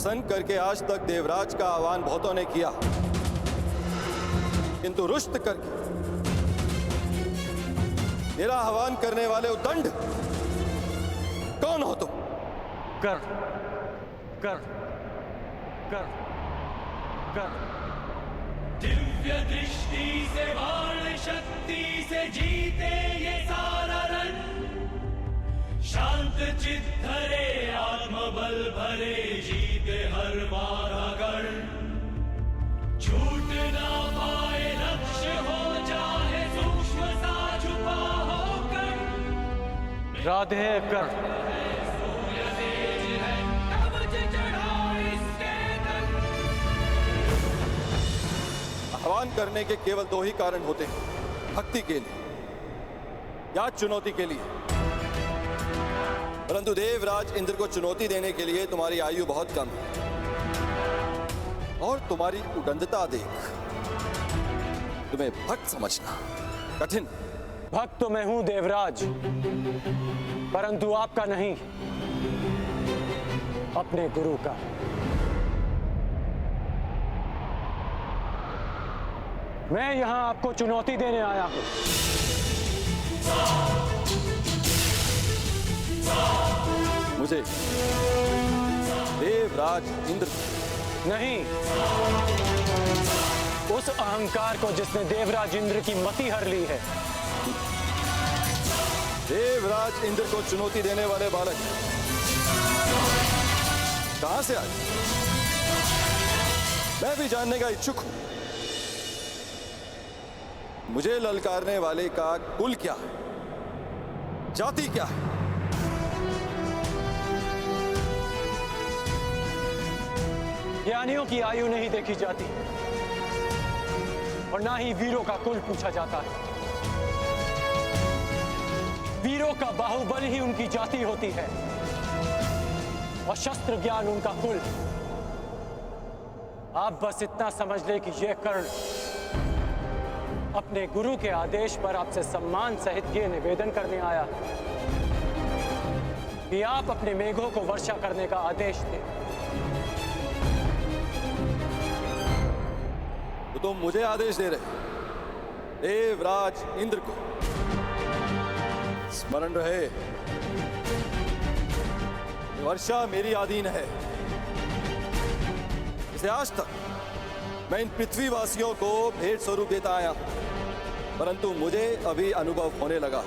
प्रसन्न करके आज तक देवराज का आह्वान बहुतों ने किया, किंतु रुष्ट करके मेरा आह्वान करने वाले उद्दंड कौन हो तुम? कर कर कर कर दिव्य दृष्टि से बाण शक्ति से जीते ये सारा रण, शांत चित धरे आत्मबल भरे जीते हर बाधा गढ़, छूट ना पाए लक्ष्य हो चाहे सूक्ष्म सा छुपा होकर, राधे कर आह्वान करने के केवल दो ही कारण होते हैं, भक्ति के लिए या चुनौती के लिए। परंतु देवराज इंद्र को चुनौती देने के लिए तुम्हारी आयु बहुत कम है और तुम्हारी उदंडता देख तुम्हें भक्त समझना कठिन। भक्त तो मैं हूं देवराज, परंतु आपका नहीं, अपने गुरु का। मैं यहां आपको चुनौती देने आया हूं। मुझे देवराज इंद्र नहीं, उस अहंकार को जिसने देवराज इंद्र की मति हर ली है। देवराज इंद्र को चुनौती देने वाले बालक कहां से आए, मैं भी जानने का इच्छुक हूं। मुझे ललकारने वाले का कुल क्या है, जाति क्या है? ज्ञानियों की आयु नहीं देखी जाती और ना ही वीरों का कुल पूछा जाता है। वीरों का बाहुबल ही उनकी जाति होती है और शस्त्र ज्ञान उनका कुल। आप बस इतना समझ ले कि यह कर्ण अपने गुरु के आदेश पर आपसे सम्मान सहित ये निवेदन करने आया कि आप अपने मेघों को वर्षा करने का आदेश दें। तो तुम मुझे आदेश दे रहे, देवराज इंद्र को? स्मरण रहे, वर्षा मेरी अधीन है। इसे आज तक मैं इन पृथ्वीवासियों को भेंट स्वरूप देता आया, परंतु मुझे अभी अनुभव होने लगा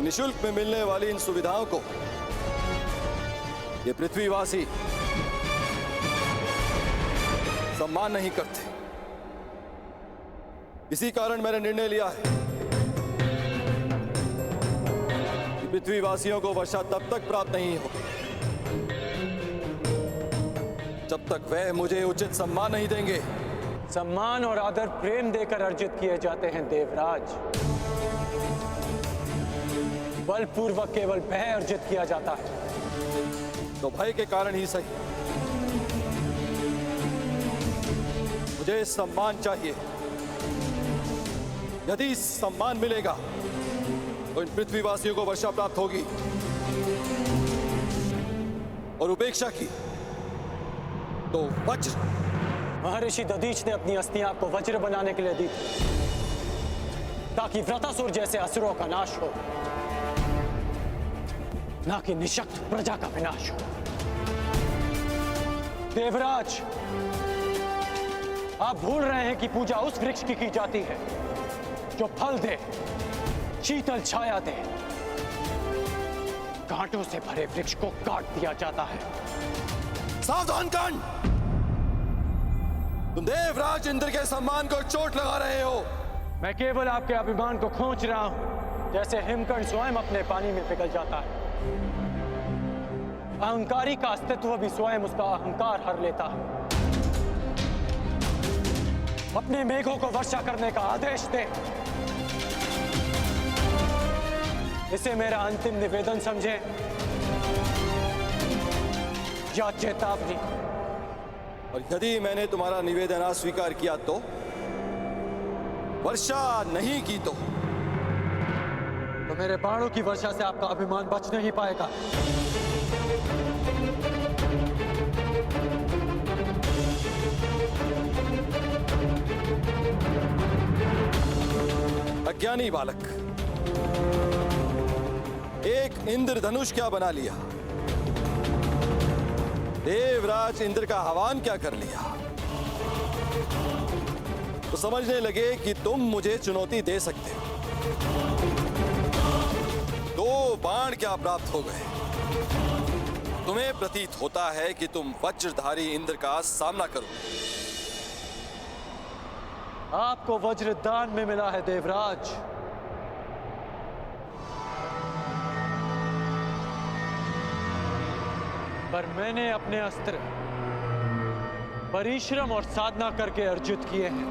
निःशुल्क में मिलने वाली इन सुविधाओं को ये पृथ्वीवासी सम्मान नहीं करते। इसी कारण मैंने निर्णय लिया है कि पृथ्वीवासियों को वर्षा तब तक प्राप्त नहीं होगी जब तक वह मुझे उचित सम्मान नहीं देंगे। सम्मान और आदर प्रेम देकर अर्जित किए जाते हैं देवराज, बलपूर्वक केवल भय अर्जित किया जाता है। तो भय के कारण ही सही मुझे सम्मान चाहिए। यदि सम्मान मिलेगा तो इन पृथ्वीवासियों को वर्षा प्राप्त होगी और उपेक्षा की तो वज्र। महर्षि दधीच ने अपनी अस्थियां आपको वज्र बनाने के लिए दी थी ताकि व्रतासुर जैसे असुरों का नाश हो, ना कि निशक्त प्रजा का विनाश हो। देवराज, आप भूल रहे हैं कि पूजा उस वृक्ष की जाती है जो फल दे, शीतल छाया दे। कांटों से भरे वृक्ष को काट दिया जाता है। सावधान कर्ण, तुम देवराज इंद्र के सम्मान को चोट लगा रहे हो। मैं केवल आपके अभिमान को खींच रहा हूं, जैसे हिमकर्ण स्वयं अपने पानी में पिघल जाता है। अहंकारी का अस्तित्व भी स्वयं उसका अहंकार हर लेता है। अपने मेघों को वर्षा करने का आदेश दे। इसे मेरा अंतिम निवेदन समझे या चेतावनी। और यदि मैंने तुम्हारा निवेदन अस्वीकार किया तो, वर्षा नहीं की तो मेरे बाणों की वर्षा से आपका अभिमान बच नहीं पाएगा। अज्ञानी बालक, एक इंद्रधनुष क्या बना लिया, देवराज इंद्र का आह्वान क्या कर लिया, तो समझने लगे कि तुम मुझे चुनौती दे सकते हो। 2 बाण क्या प्राप्त हो गए। तुम्हें प्रतीत होता है कि तुम वज्रधारी इंद्र का सामना करोगे। आपको वज्र दान में मिला है देवराज। पर मैंने अपने अस्त्र परिश्रम और साधना करके अर्जित किए हैं।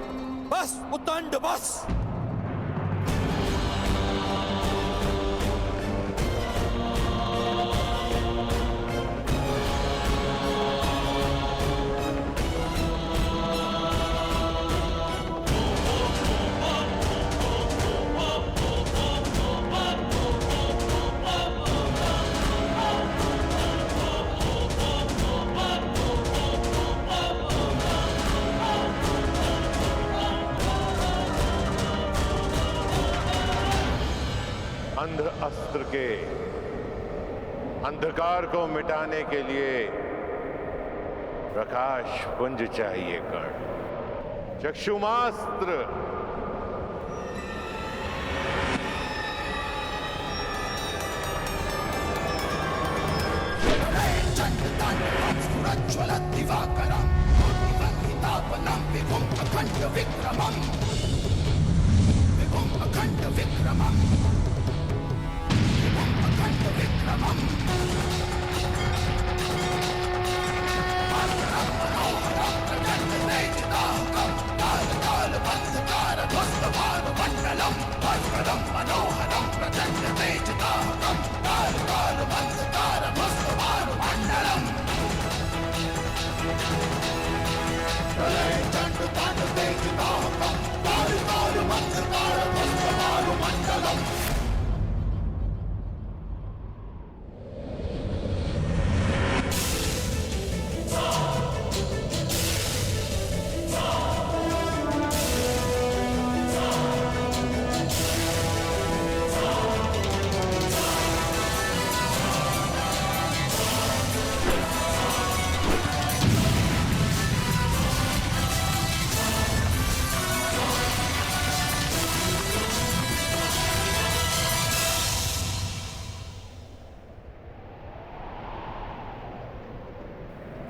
बस उद्दंड बस। अंध अस्त्र के अंधकार को मिटाने के लिए प्रकाश पुंज चाहिए कर्ण। चक्षुमास्त्र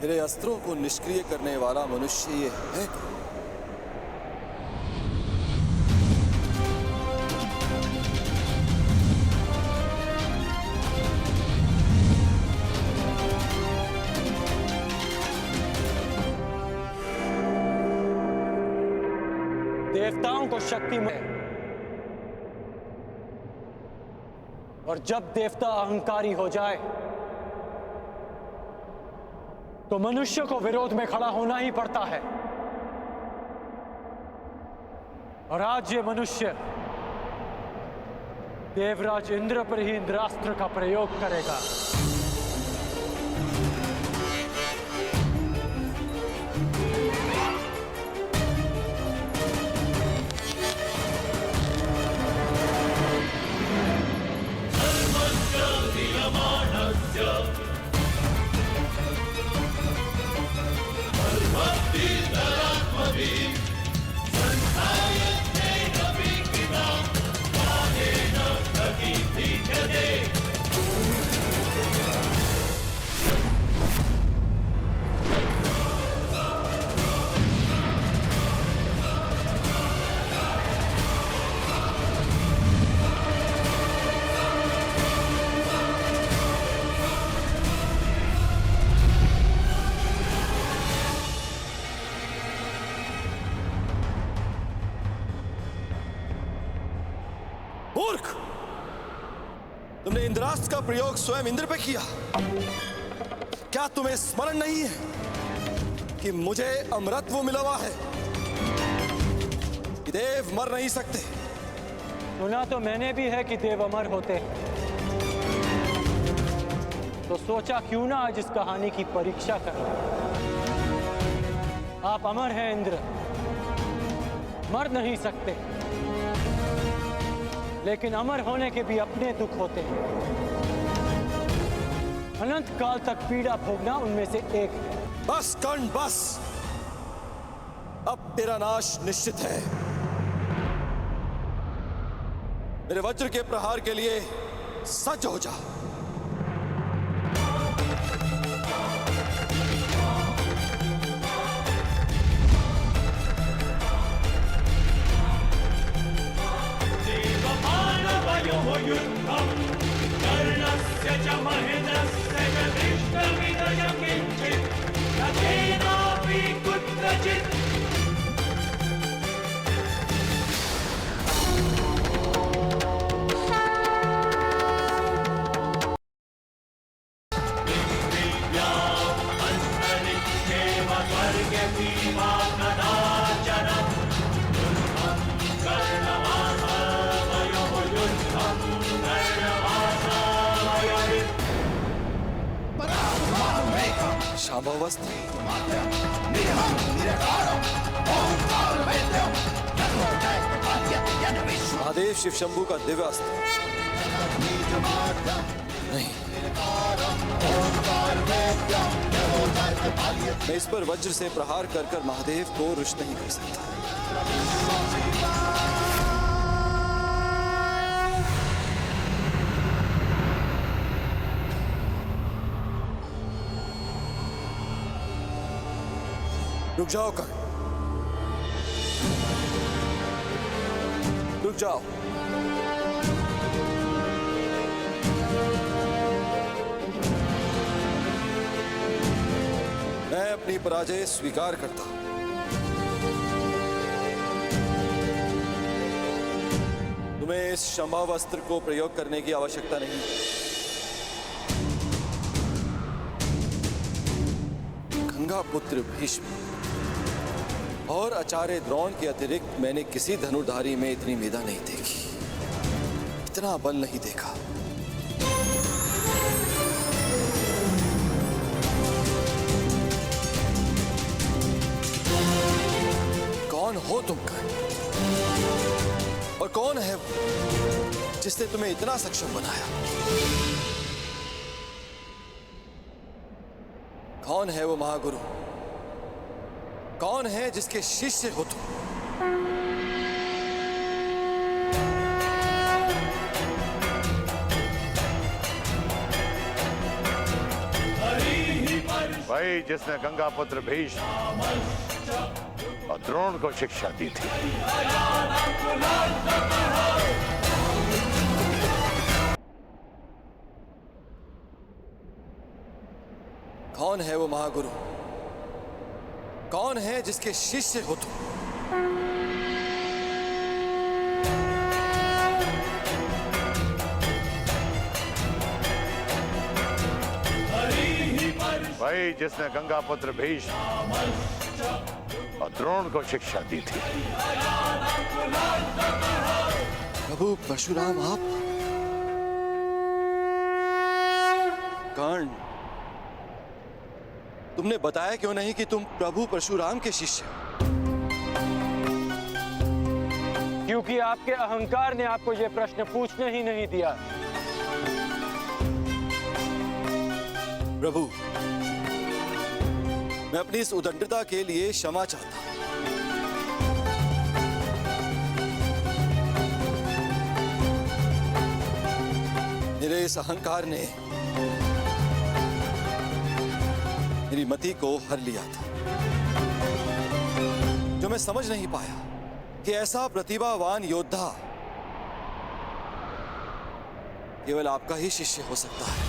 मेरे अस्त्रों को निष्क्रिय करने वाला मनुष्य ये है। देवताओं को शक्ति में, और जब देवता अहंकारी हो जाए तो मनुष्य को विरोध में खड़ा होना ही पड़ता है। और आज ये मनुष्य देवराज इंद्र पर ही इंद्रास्त्र का प्रयोग करेगा। मूर्ख, तुमने इंद्रास्त्र का प्रयोग स्वयं इंद्र पे किया। क्या तुम्हें स्मरण नहीं है कि मुझे अमरत्व मिला हुआ है, कि देव मर नहीं सकते। सुना तो मैंने भी है कि देव अमर होते हैं, तो सोचा क्यों ना आज इस कहानी की परीक्षा कर लें। आप अमर हैं इंद्र, मर नहीं सकते। लेकिन अमर होने के भी अपने दुख होते हैं। अनंत काल तक पीड़ा भोगना उनमें से एक है। बस कर्ण बस, अब तेरा नाश निश्चित है। मेरे वज्र के प्रहार के लिए सज्ज हो जा। देवमानवयोः युद्धं कर्णस्य च महेन्द्रस्य च दृष्टमिदय किञ्चित् न केनापि कुत्रचित्। शांभावस्थ, महादेव शिव शंभू का दिव्य अस्त्र नहीं, मैं इस पर वज्र से प्रहार कर कर महादेव को रुष्ट नहीं कर सकता। रुक जाओ कर्ण, रुक जाओ। मैं अपनी पराजय स्वीकार करता हूं। तुम्हें इस शंभावस्त्र को प्रयोग करने की आवश्यकता नहीं। गंगा पुत्र भीष्म और आचार्य द्रोण के अतिरिक्त मैंने किसी धनुर्धारी में इतनी मेधा नहीं देखी, इतना बल नहीं देखा। कौन हो तुम कर्ण? और कौन है वो जिसने तुम्हें इतना सक्षम बनाया? कौन है वो महागुरु? कौन है जिसके शिष्य हो तुम? भाई जिसने गंगा पुत्र भीष्म और द्रोण को शिक्षा दी थी। कौन है वो महागुरु? कौन है जिसके शिष्य हो तुम? भाई जिसने गंगा पुत्र भीष्म और द्रोण को शिक्षा दी थी। प्रभु परशुराम आप? कर्ण, तुमने बताया क्यों नहीं कि तुम प्रभु परशुराम के शिष्य हो? क्योंकि आपके अहंकार ने आपको यह प्रश्न पूछने ही नहीं दिया। प्रभु, मैं अपनी इस उदंडता के लिए क्षमा चाहता हूं। मेरे इस अहंकार ने मेरी मति को हर लिया था, जो मैं समझ नहीं पाया कि ऐसा प्रतिभावान योद्धा केवल आपका ही शिष्य हो सकता है।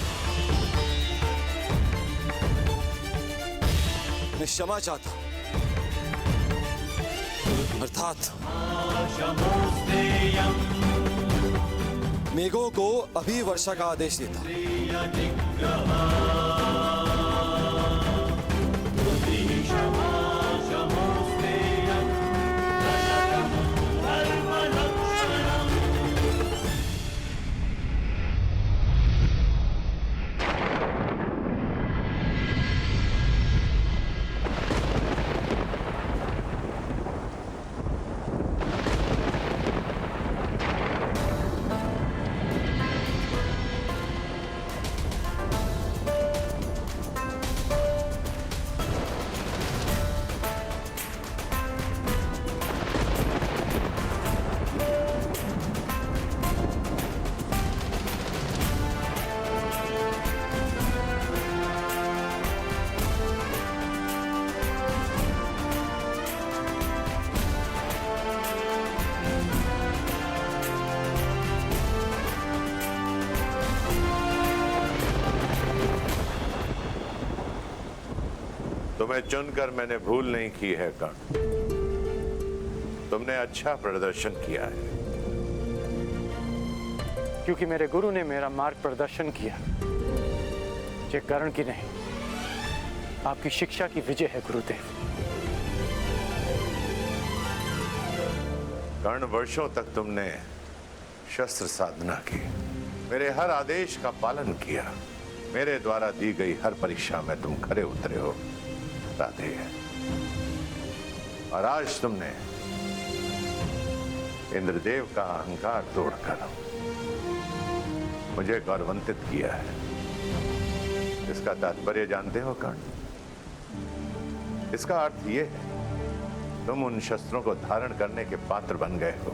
मैं क्षमा चाहता हूं, अर्थात मेघों को अभी वर्षा का आदेश देता हूं। तुम्हें चुनकर मैंने भूल नहीं की है कर्ण। तुमने अच्छा प्रदर्शन किया है। क्योंकि मेरे गुरु ने मेरा मार्ग प्रदर्शन किया। ये कर्ण की नहीं, आपकी शिक्षा की विजय है गुरुदेव। कर्ण, वर्षों तक तुमने शस्त्र साधना की, मेरे हर आदेश का पालन किया, मेरे द्वारा दी गई हर परीक्षा में तुम खरे उतरे हो राधे। और आज तुमने इंद्रदेव का अहंकार तोड़कर मुझे गौरवान्वित किया है। इसका तात्पर्य जानते हो कर्ण? इसका अर्थ यह है तुम उन शस्त्रों को धारण करने के पात्र बन गए हो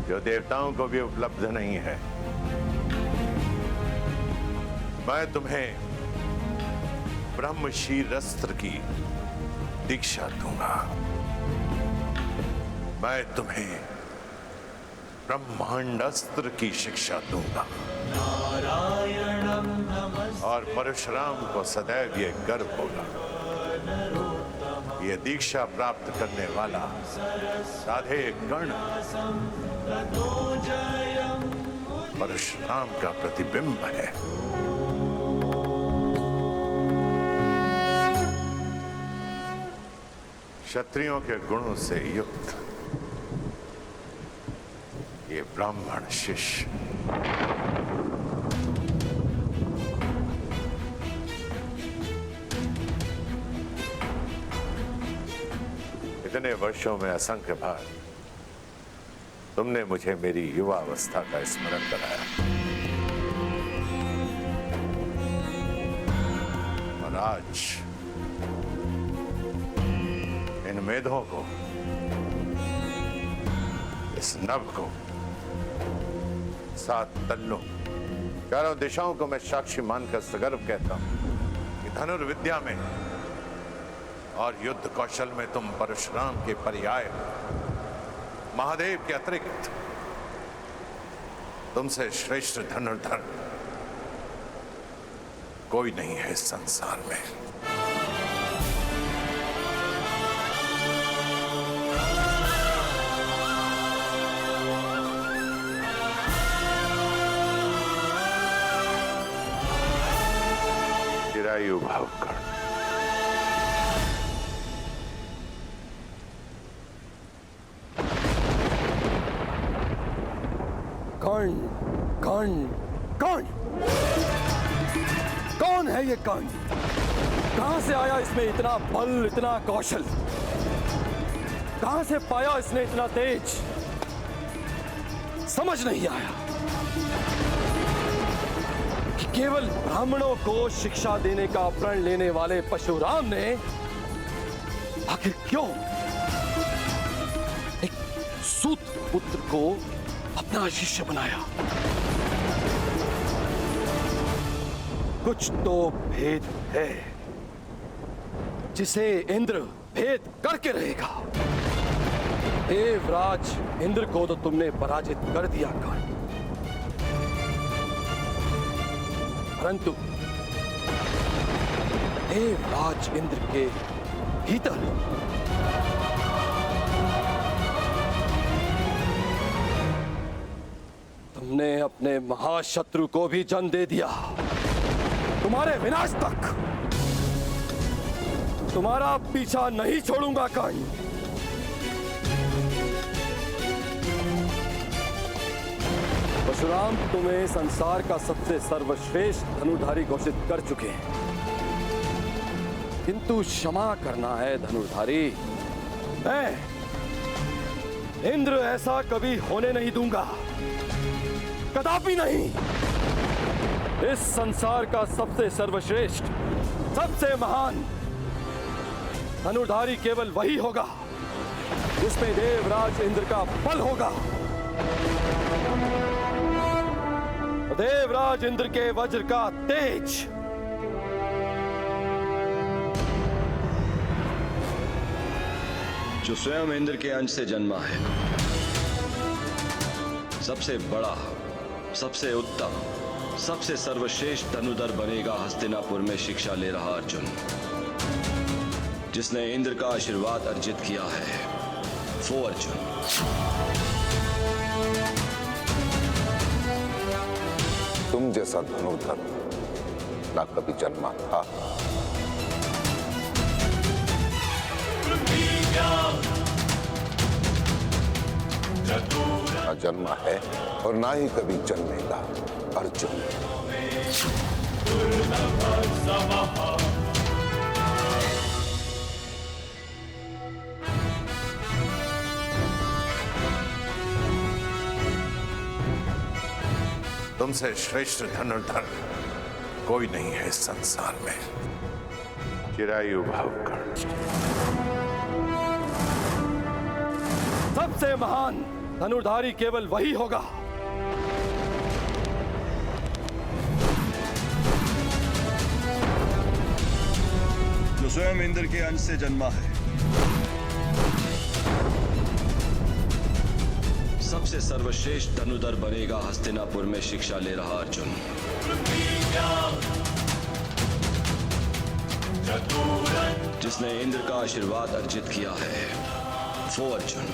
जो देवताओं को भी उपलब्ध नहीं है। मैं तुम्हें ब्रह्मशील अस्त्र की दीक्षा दूंगा। मैं तुम्हें ब्रह्मांड अस्त्र की शिक्षा दूंगा। और परशुराम को सदैव ये गर्व होगा, ये दीक्षा प्राप्त करने वाला राधे कर्ण परशुराम का प्रतिबिंब है। क्षत्रियों के गुणों से युक्त ये ब्राह्मण शिष्य इतने वर्षों में असंख्य बार तुमने मुझे मेरी युवा अवस्था का स्मरण कराया और आज इन मेधों को, इस नभ को, 7 तल्लों, चारों दिशाओं को मैं साक्षी मानकर सगर्व कहता हूं कि धनुर्विद्या में और युद्ध कौशल में तुम परशुराम के पर्याय, महादेव के अतिरिक्त तुमसे श्रेष्ठ धनुर्धर कोई नहीं है इस संसार में। चिरायु भाव कर्ण, कर्ण, कर्ण, कर्ण, कौन है ये कर्ण? कहां से आया इसमें इतना बल, इतना कौशल? कहां से पाया इसने इतना तेज? समझ नहीं आया कि केवल ब्राह्मणों को शिक्षा देने का प्रण लेने वाले परशुराम ने आखिर क्यों एक सूत पुत्र को अपना शिष्य बनाया? कुछ तो भेद है जिसे इंद्र भेद करके रहेगा। देवराज इंद्र को तो तुमने पराजित कर दिया कर्ण, परंतु देवराज इंद्र के भीतर तुमने अपने महाशत्रु को भी जन्म दे दिया। तुम्हारे विनाश तक तुम्हारा पीछा नहीं छोड़ूंगा कर्ण। परशुराम तुम्हें संसार का सबसे सर्वश्रेष्ठ धनुर्धारी घोषित कर चुके हैं, किंतु क्षमा करना है धनुर्धारी। मैं इंद्र ऐसा कभी होने नहीं दूंगा, कदापि नहीं। इस संसार का सबसे सर्वश्रेष्ठ, सबसे महान धनुर्धारी केवल वही होगा जिसमें देवराज इंद्र का बल होगा। देवराज इंद्र के वज्र का तेज, जो स्वयं इंद्र के अंश से जन्मा है, सबसे बड़ा, सबसे उत्तम, सबसे सर्वश्रेष्ठ धनुधर बनेगा हस्तिनापुर में शिक्षा ले रहा अर्जुन। जिसने इंद्र का आशीर्वाद अर्जित किया है वो अर्जुन। तुम जैसा धनुर्धर ना कभी जन्मा था, ना जन्मा है और ना ही कभी जन्मेगा अर्जुन। तुमसे श्रेष्ठ धनुर्धर कोई नहीं है इस संसार में। चिरायु भावकर्ण। सबसे महान धनुर्धारी केवल वही होगा जो स्वयं इंद्र के अंश से जन्मा है। सबसे सर्वश्रेष्ठ धनुर्धर बनेगा हस्तिनापुर में शिक्षा ले रहा अर्जुन। जिसने इंद्र का आशीर्वाद अर्जित किया है वो अर्जुन।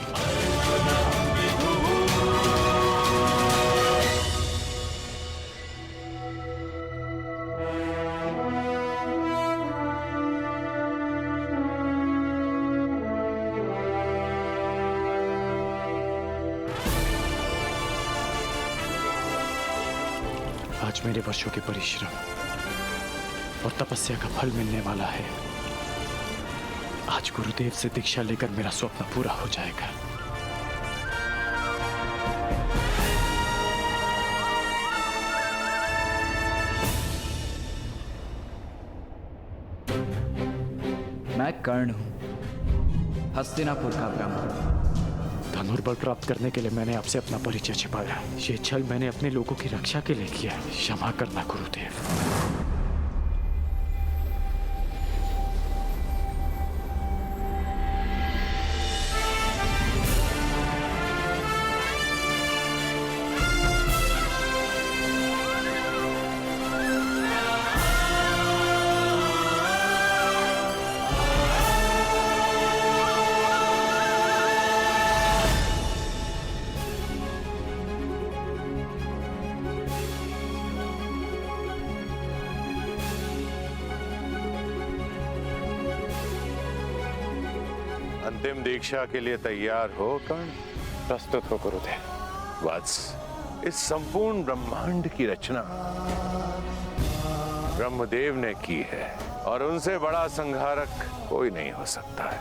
आज मेरे वर्षों के परिश्रम और तपस्या का फल मिलने वाला है। आज गुरुदेव से दीक्षा लेकर मेरा स्वप्न पूरा हो जाएगा। मैं कर्ण हूं, हस्तिनापुर का ब्राह्मण। धनुर्बल प्राप्त करने के लिए मैंने आपसे अपना परिचय छिपाया। ये छल मैंने अपने लोगों की रक्षा के लिए किया। क्षमा करना गुरुदेव। अंतिम दीक्षा के लिए तैयार हो कर्ण? प्रस्तुत हो गुरुदेव। वत्स, इस संपूर्ण ब्रह्मांड की रचना ब्रह्मदेव ने की है और उनसे बड़ा संहारक कोई नहीं हो सकता है।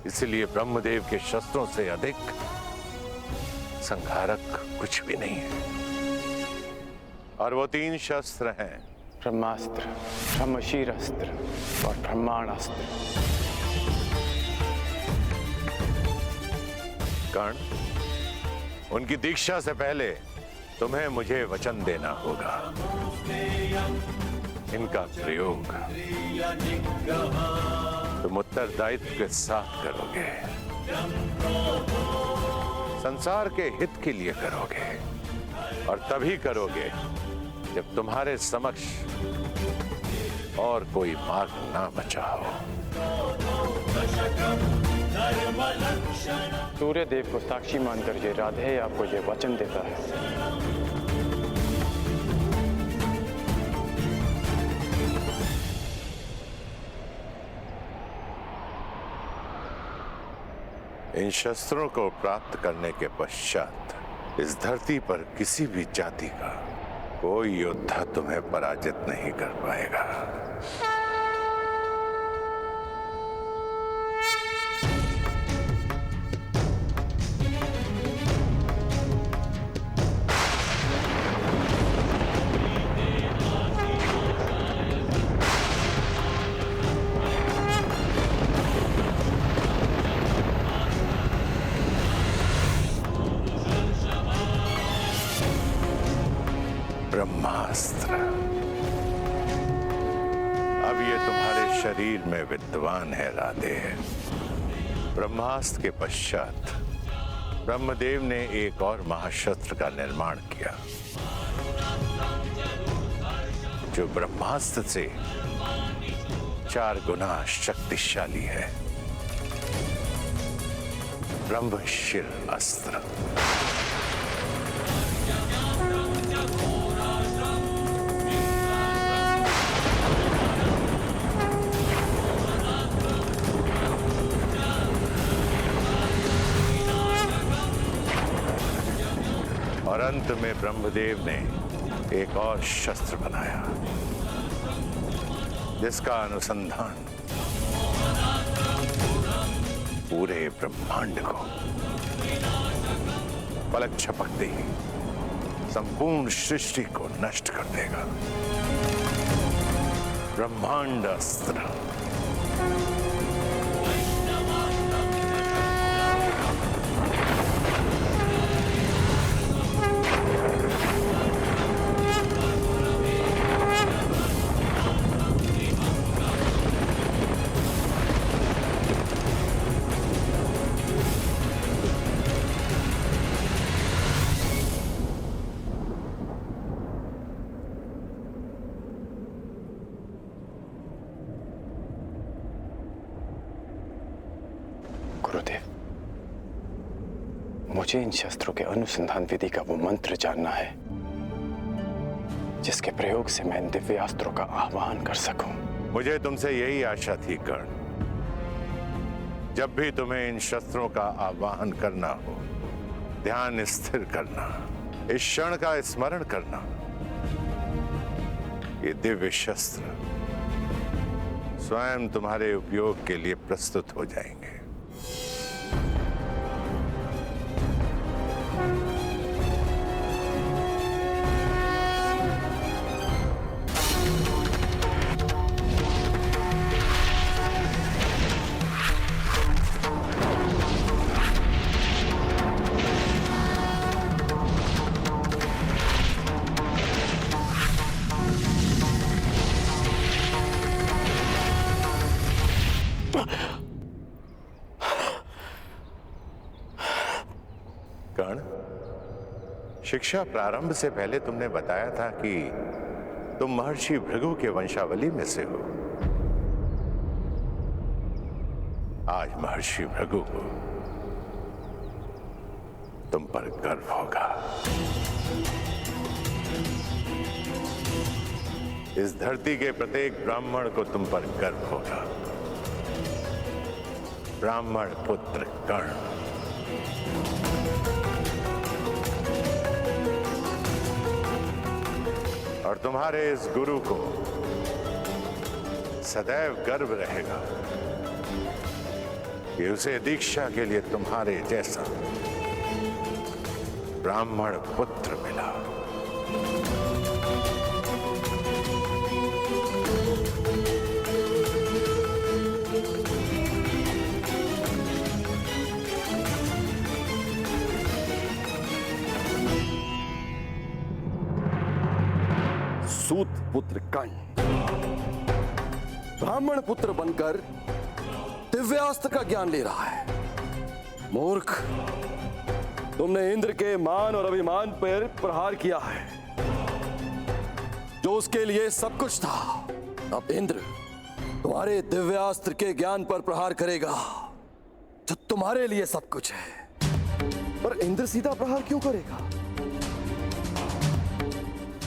इसलिए ब्रह्मदेव के शस्त्रों से अधिक संहारक कुछ भी नहीं है। और वो 3 शस्त्र हैं: ब्रह्मास्त्र, ब्रह्मशीरस्त्र और ब्रह्मांडास्त्र। कर्ण, उनकी दीक्षा से पहले तुम्हें मुझे वचन देना होगा। इनका प्रयोग तुम उत्तरदायित्व के साथ करोगे, संसार के हित के लिए करोगे और तभी करोगे जब तुम्हारे समक्ष और कोई मार्ग ना बचा हो। सूर्य देव को साक्षी मानकर ये राधे आपको ये वचन देता है। इन शस्त्रों को प्राप्त करने के पश्चात इस धरती पर किसी भी जाति का कोई योद्धा तुम्हें पराजित नहीं कर पाएगा। ब्रह्मास्त्र अब ये तुम्हारे शरीर में विद्यमान है राधे। ब्रह्मास्त्र के पश्चात ब्रह्मदेव ने एक और महाशस्त्र का निर्माण किया जो ब्रह्मास्त्र से 4 गुना शक्तिशाली है। ब्रह्मशिर अस्त्र। और अंत में ब्रह्मदेव ने एक और शस्त्र बनाया जिसका अनुसंधान पूरे ब्रह्मांड को पलक झपकते ही संपूर्ण सृष्टि को नष्ट कर देगा। ब्रह्मांड अस्त्र। गुरुदेव, मुझे इन शस्त्रों के अनुसंधान विधि का वो मंत्र जानना है जिसके प्रयोग से मैं इन दिव्यास्त्रों का आह्वान कर सकूं। मुझे तुमसे यही आशा थी कर्ण। जब भी तुम्हें इन शस्त्रों का आह्वान करना हो, ध्यान स्थिर करना, इस क्षण का स्मरण करना। ये दिव्य शस्त्र स्वयं तुम्हारे उपयोग के लिए प्रस्तुत हो जाएंगे। कर्ण, शिक्षा प्रारंभ से पहले तुमने बताया था कि तुम महर्षि भृगु के वंशावली में से हो। आज महर्षि भृगु को तुम पर गर्व होगा। इस धरती के प्रत्येक ब्राह्मण को तुम पर गर्व होगा। ब्राह्मण पुत्र कर्ण। और तुम्हारे इस गुरु को सदैव गर्व रहेगा कि उसे दीक्षा के लिए तुम्हारे जैसा ब्राह्मण पुत्र मिला। सूत पुत्र कर्ण ब्राह्मण पुत्र बनकर दिव्यास्त्र का ज्ञान ले रहा है। मूर्ख, तुमने इंद्र के मान और अभिमान पर प्रहार किया है जो उसके लिए सब कुछ था। अब इंद्र तुम्हारे दिव्यास्त्र के ज्ञान पर प्रहार करेगा जो तुम्हारे लिए सब कुछ है। पर इंद्र सीधा प्रहार क्यों करेगा?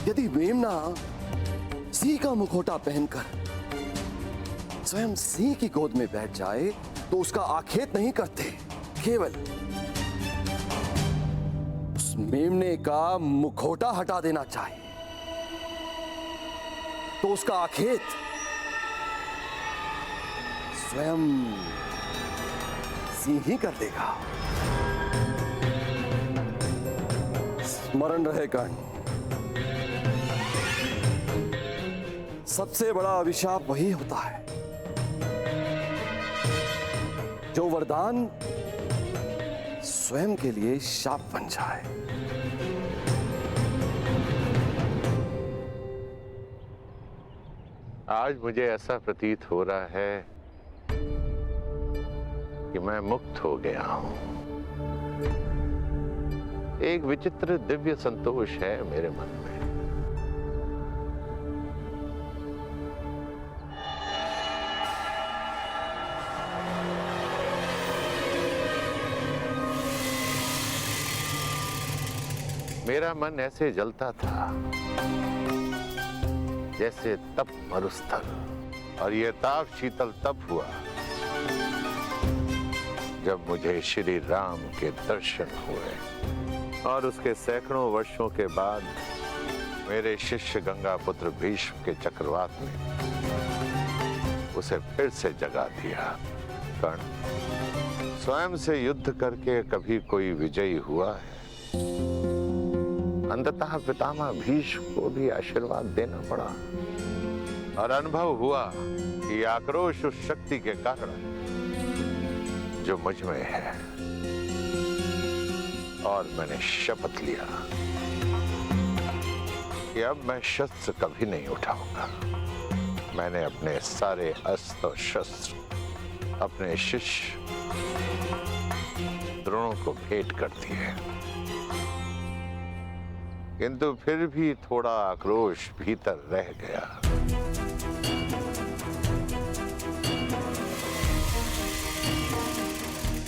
यदि मेमना सिंह का मुखौटा पहनकर स्वयं सिंह की गोद में बैठ जाए तो उसका आखेट नहीं करते, केवल उस मेमने का मुखौटा हटा देना चाहिए तो उसका आखेट स्वयं सिंह ही कर देगा। स्मरण रहे कर्ण, सबसे बड़ा अभिशाप वही होता है जो वरदान स्वयं के लिए शाप बन जाए। आज मुझे ऐसा प्रतीत हो रहा है कि मैं मुक्त हो गया हूं। एक विचित्र दिव्य संतोष है मेरे मन में। मेरा मन ऐसे जलता था जैसे तप मरुस्थल, और ये ताप शीतल तब हुआ जब मुझे श्री राम के दर्शन हुए। और उसके सैकड़ों वर्षों के बाद मेरे शिष्य गंगा पुत्र भीष्म के चक्रवात ने उसे फिर से जगा दिया। कर्ण, स्वयं से युद्ध करके कभी कोई विजयी हुआ है? अंततः पितामह भीष्म को भी आशीर्वाद देना पड़ा, और अनुभव हुआ कि आक्रोश उस शक्ति के कारण जो मुझ में है। और मैंने शपथ लिया कि अब मैं शस्त्र कभी नहीं उठाऊंगा। मैंने अपने सारे अस्त्र और शस्त्र अपने शिष्य द्रोणों को भेंट कर दिए, किंतु फिर भी थोड़ा आक्रोश भीतर रह गया।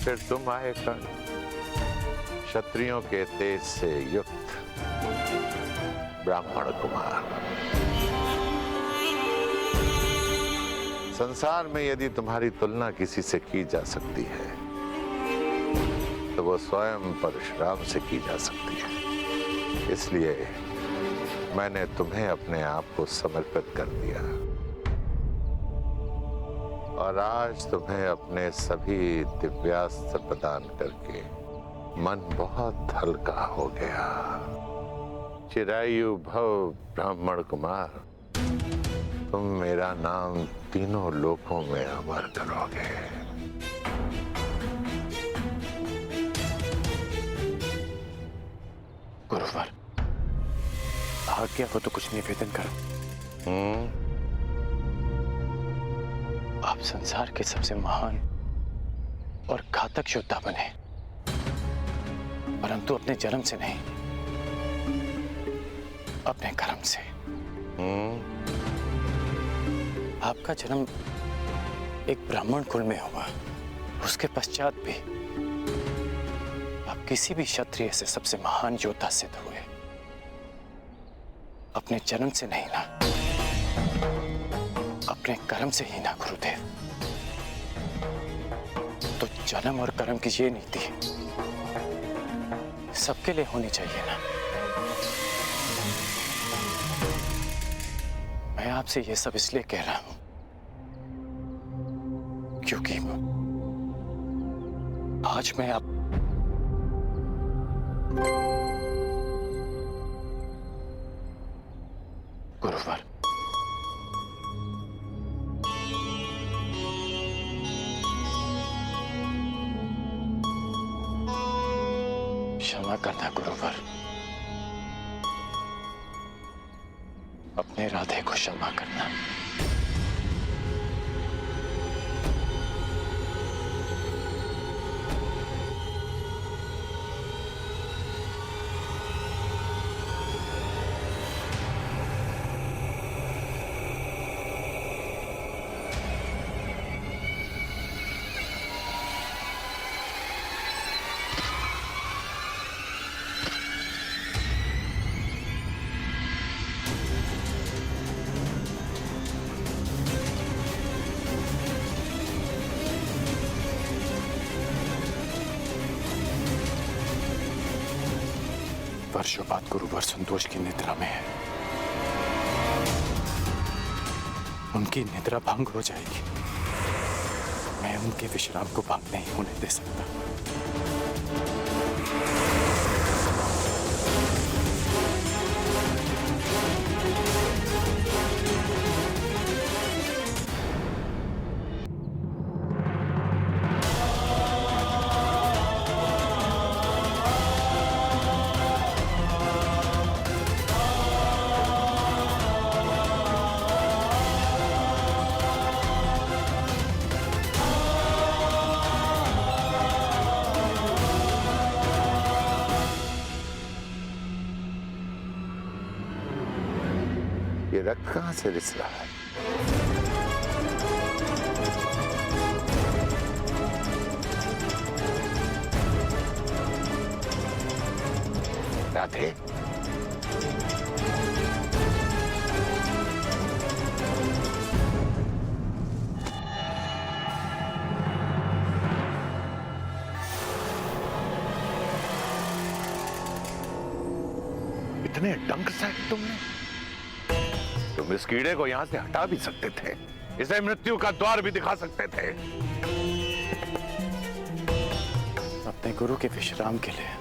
फिर तुम आए कर्ण, क्षत्रियों के तेज से युक्त ब्राह्मण कुमार। संसार में यदि तुम्हारी तुलना किसी से की जा सकती है तो वो स्वयं परशुराम से की जा सकती है। इसलिए मैंने तुम्हें अपने आप को समर्पित कर दिया, और आज तुम्हें अपने सभी दिव्यास्त्र प्रदान करके मन बहुत हल्का हो गया। चिरायु भव ब्राह्मण कुमार, तुम मेरा नाम तीनों लोकों में अमर करोगे। गुरुवर, आज्ञा हो तो कुछ निवेदन करो। आप संसार के सबसे महान और घातक योद्धा बने, परंतु अपने जन्म से नहीं, अपने कर्म से। आपका जन्म एक ब्राह्मण कुल में हुआ, उसके पश्चात भी आप किसी भी क्षत्रिय से सबसे महान योद्धा सिद्ध हुए। अपने जन्म से नहीं ना, अपने कर्म से ही ना गुरुदेव। तो जन्म और कर्म की ये नीति सबके लिए होनी चाहिए ना। मैं आपसे ये सब इसलिए कह रहा हूं क्योंकि आज मैं आप गुरुवर, क्षमा करना गुरुवर, अपने राधे को क्षमा करना। वर्षों बाद गुरुवर संतोष की निद्रा में है। उनकी निद्रा भंग हो जाएगी। मैं उनके विश्राम को भंग नहीं होने दे सकता। ये रक्त कहां से रिस रहा है? राधे? इतने डंक से तुमने? तुम इस कीड़े को यहां से हटा भी सकते थे, इसे मृत्यु का द्वार भी दिखा सकते थे। अपने गुरु के विश्राम के लिए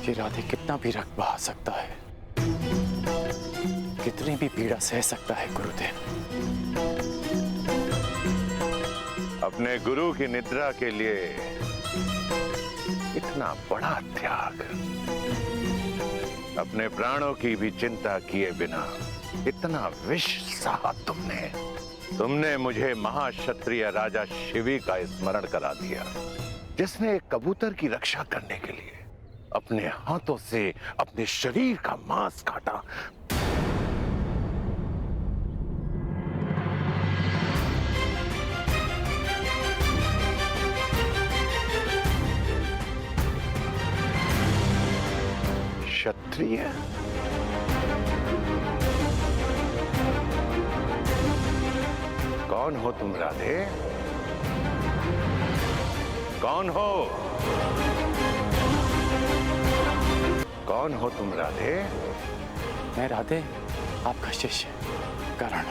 ये राधे कितना भी रक्त बहा सकता है, कितनी भी पीड़ा सह सकता है गुरुदेव। अपने गुरु की निद्रा के लिए इतना बड़ा त्याग, अपने प्राणों की भी चिंता किए बिना इतना विष सहा तुमने मुझे महाक्षत्रिय राजा शिवी का स्मरण करा दिया, जिसने एक कबूतर की रक्षा करने के लिए अपने हाथों से अपने शरीर का मांस काटा। क्षत्रिय? कौन हो तुम राधे? कौन हो? कौन हो तुम राधे? मैं राधे आपका शिष्य कर्ण।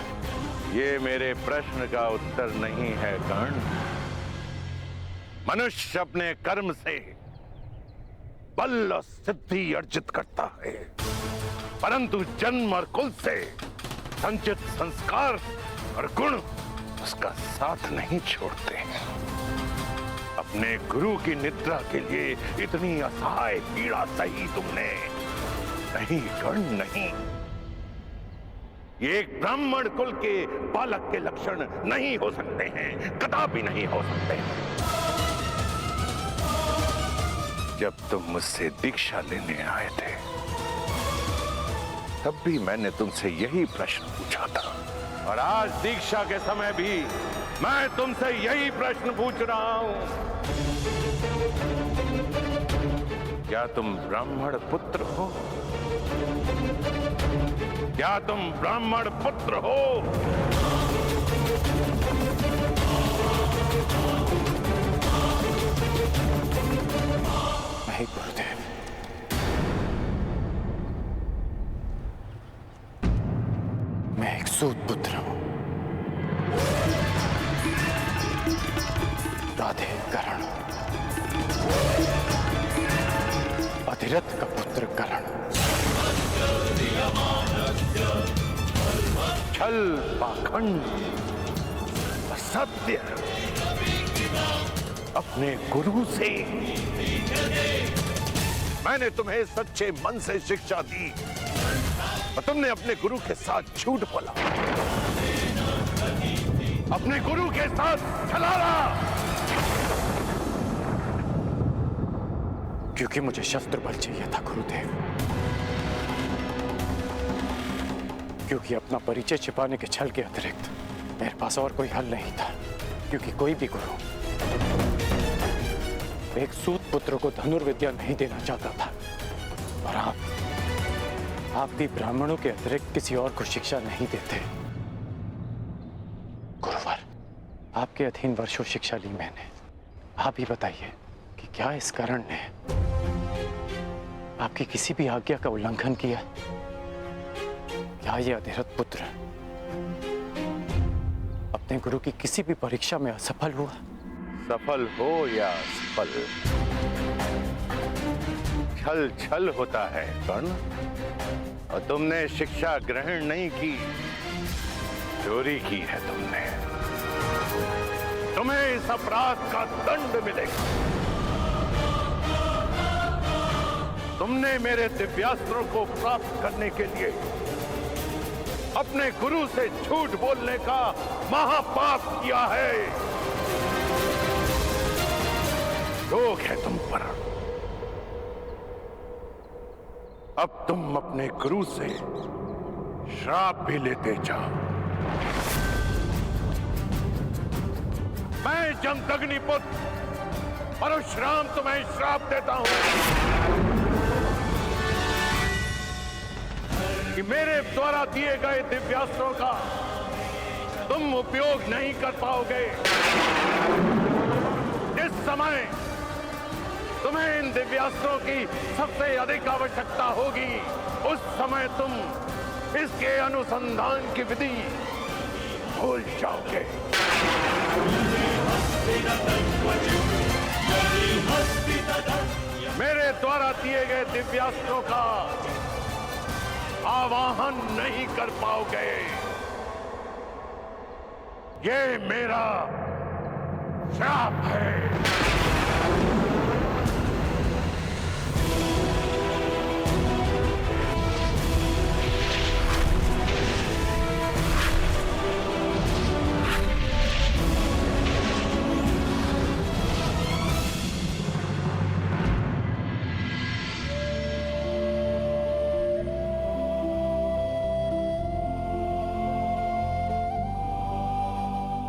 ये मेरे प्रश्न का उत्तर नहीं है कर्ण। मनुष्य अपने कर्म से बल और सिद्धि अर्जित करता है, परंतु जन्म और कुल से संचित संस्कार और गुण उसका साथ नहीं छोड़ते। अपने गुरु की निद्रा के लिए इतनी असहाय पीड़ा सही तुमने? नहीं कर्ण, नहीं। ये एक ब्राह्मण कुल के बालक के लक्षण नहीं हो सकते हैं, कदापि नहीं हो सकते। जब तुम मुझसे दीक्षा लेने आए थे, तब भी मैंने तुमसे यही प्रश्न पूछा था, और आज दीक्षा के समय भी मैं तुमसे यही प्रश्न पूछ रहा हूं। क्या तुम ब्राह्मण पुत्र हो? क्या तुम ब्राह्मण पुत्र हो? नहीं गुरुदेव, मैं एक सूत पुत्र हूं, राधे कर्ण, अधिरथ का पुत्र कर्ण। छल, पाखंड, असत्य अपने गुरु से मैंने तुम्हें सच्चे मन से शिक्षा दी, और तुमने अपने गुरु के साथ झूठ बोला, अपने गुरु के साथ छलावा। क्योंकि मुझे शस्त्र बल चाहिए था गुरुदेव, क्योंकि अपना परिचय छिपाने के छल के अतिरिक्त मेरे पास और कोई हल नहीं था। क्योंकि कोई भी गुरु एक सूत पुत्र को धनुर्विद्या नहीं देना चाहता था, और आप भी ब्राह्मणों के अतिरिक्त किसी और को शिक्षा नहीं देते। गुरुवर, आपके अधीन वर्षों शिक्षा ली मैंने। आप ही बताइए कि क्या इस कर्ण ने आपकी किसी भी आज्ञा का उल्लंघन किया? क्या ये अधिरथ पुत्र अपने गुरु की किसी भी परीक्षा में असफल हुआ? सफल हो या असफल, छल छल होता है कर्ण, और तुमने शिक्षा ग्रहण नहीं की, चोरी की है तुमने। तुम्हें इस अपराध का दंड मिलेगा। तुमने मेरे दिव्यास्त्रों को प्राप्त करने के लिए अपने गुरु से झूठ बोलने का महापाप किया है। रोक है तुम पर। अब तुम अपने गुरु से श्राप भी लेते जाओ। मैं जमदग्नि पुत्र परशुराम तुम्हें श्राप देता हूं कि मेरे द्वारा दिए गए दिव्यास्त्रों का तुम उपयोग नहीं कर पाओगे। जिस समय तुम्हें इन दिव्यास्त्रों की सबसे अधिक आवश्यकता होगी, उस समय तुम इसके अनुसंधान की विधि भूल जाओगे। मेरे द्वारा दिए गए दिव्यास्त्रों का आवाहन नहीं कर पाओगे। ये मेरा श्राप है।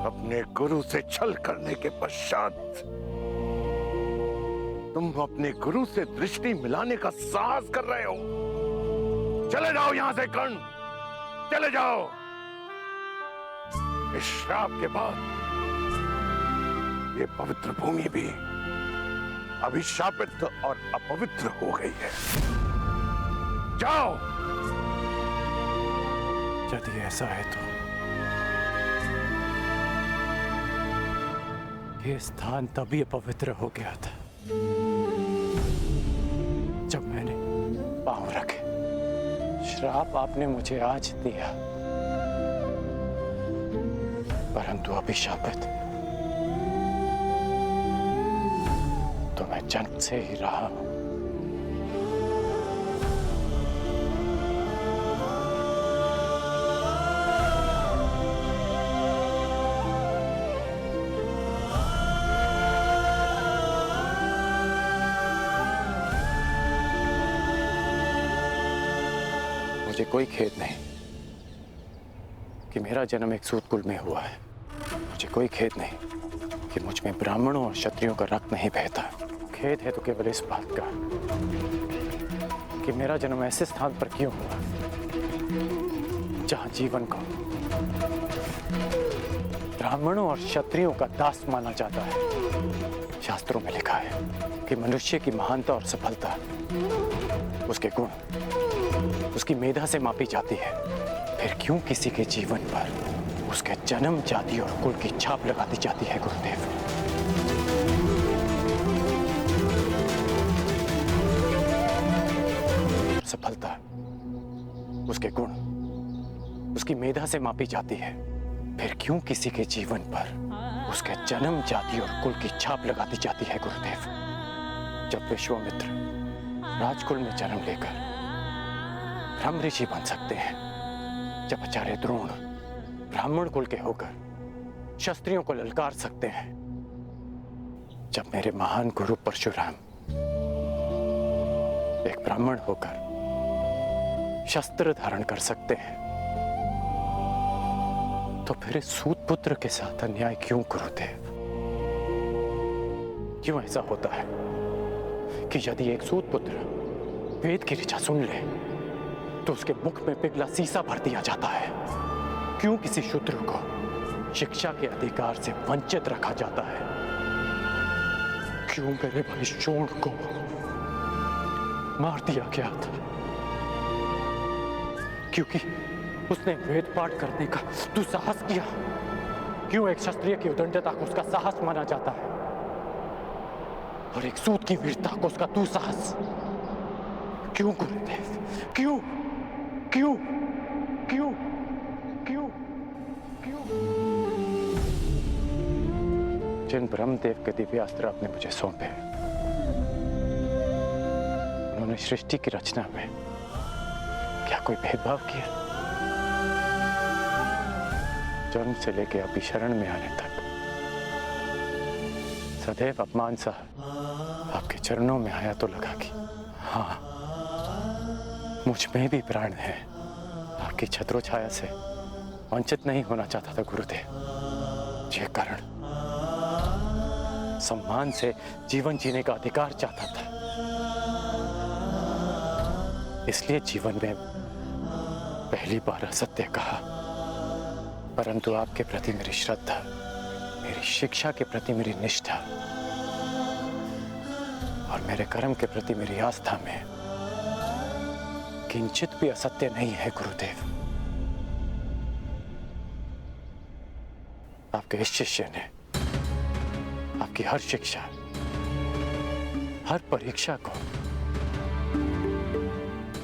अपने गुरु से छल करने के पश्चात तुम अपने गुरु से दृष्टि मिलाने का साहस कर रहे हो। चले जाओ यहां से कर्ण, चले जाओ। इस श्राप के बाद ये पवित्र भूमि भी अभिशापित और अपवित्र हो गई है। जाओ। यदि ऐसा है तो ये स्थान तभी अपवित्र हो गया था जब मैंने पांव रखे। श्राप आपने मुझे आज दिया, परंतु अभिशापित तो मैं जन्म से ही रहा हूं। मुझे कोई खेद नहीं कि मेरा जन्म एक सूतकुल में हुआ है। मुझे कोई खेद नहीं कि मुझ में ब्राह्मणों और क्षत्रियों का रक्त नहीं बहता। खेद है तो केवल इस बात का कि मेरा जन्म ऐसे स्थान पर क्यों हुआ जहां जीवन को ब्राह्मणों और क्षत्रियों का दास माना जाता है। शास्त्रों में लिखा है कि मनुष्य की महानता और सफलता उसके गुण, उसकी मेधा से मापी जाती है। फिर क्यों किसी के जीवन पर उसके जन्म, जाति और कुल की छाप लगा दी जाती है गुरुदेव? सफलता उसके गुण, उसकी मेधा से मापी जाती है। फिर क्यों किसी के जीवन पर उसके जन्म, जाति और कुल की छाप लगा दी जाती है गुरुदेव? जब विश्वामित्र राजकुल में जन्म लेकर ब्रह्म ऋषि बन सकते हैं, जब आचार्य द्रोण ब्राह्मण कुल के होकर क्षत्रियों को ललकार सकते हैं, जब मेरे महान गुरु परशुराम एक ब्राह्मण होकर शस्त्र धारण कर सकते हैं, तो फिर सूत पुत्र के साथ अन्याय क्यों गुरुदेव? क्यों ऐसा होता है कि यदि एक सूत पुत्र वेद की ऋचा सुन ले तो उसके मुख में पिघला सीसा भर दिया जाता है? क्यों किसी शूद्र को शिक्षा के अधिकार से वंचित रखा जाता है? क्यों मेरे भाई शोण को मार दिया गया था? क्योंकि उसने वेद पाठ करने का दुस्साहस किया। क्यों एक क्षत्रिय की उदंडता को उसका साहस माना जाता है और एक सूत की वीरता को उसका दुस्साहस? क्यों गुरुदेव? क्यों क्यों क्यों क्यों क्यों? जिन ब्रह्मदेव के दिव्यास्त्र आपने मुझे सौंपे, उन्होंने सृष्टि की रचना में क्या कोई भेदभाव किया? जन्म से लेकर अभी शरण में आने तक सदैव अपमान सा आपके चरणों में आया तो लगा कि हाँ, मुझ में भी प्राण है। आपकी छत्रो छाया से वंचित नहीं होना चाहता था गुरुदेव। ये कारण सम्मान से जीवन जीने का अधिकार चाहता था। इसलिए जीवन में पहली बार असत्य कहा, परंतु आपके प्रति मेरी श्रद्धा, मेरी शिक्षा के प्रति मेरी निष्ठा और मेरे कर्म के प्रति मेरी आस्था में किंचित भी असत्य नहीं है गुरुदेव। आपके इस शिष्य ने आपकी हर शिक्षा, हर परीक्षा को